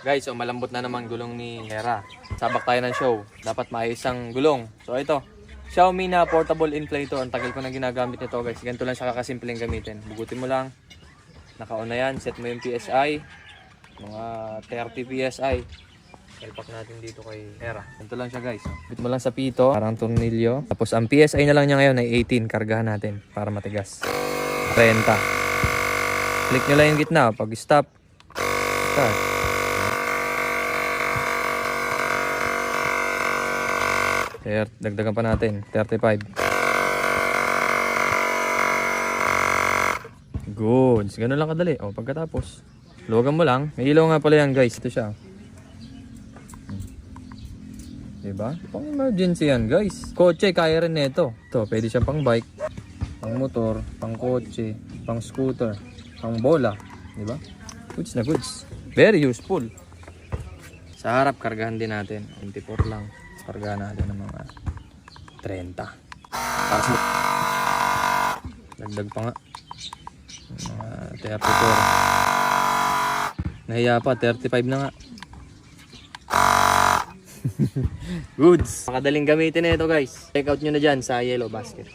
Guys, so malambot na naman gulong ni Hera. Sabak tayo ng show. Dapat maayos ang gulong. So ito, Xiaomi na portable inflator. Ang tagal ko na ginagamit nito guys. Ganito lang siya kakasimpleng gamitin. Bugutin mo lang. Naka-on na yan. Set mo yung PSI. Mga 30 PSI. Salpak natin dito kay Hera. Ganito lang siya guys. Bit mo lang sa pito. Parang tornilyo. Tapos ang PSI na lang niya ngayon ay 18. Kargahan natin para matigas. 30. Click nyo lang yung gitna. Pag stop. Start. Dagdagan pa natin. 35. Good. Ganun lang kadali. O, pagkatapos, luwagan mo lang. May ilaw nga pala yan guys. Ito siya. Diba? Pang emergency yan guys. Kotse, kaya rin nito. Ito, pwede siya pang bike, pang motor, pang kotse, pang scooter, pang bola. Diba? Goods na goods. Very useful. Sa harap, kargahan din natin. 24 lang. Kargahan natin ng mga 30. Tapos dagdag pa nga. Mga 34. Nahiya pa, 35 na nga. Goods. Makadaling gamitin na ito guys. Check out nyo na dyan sa Yellow Basket.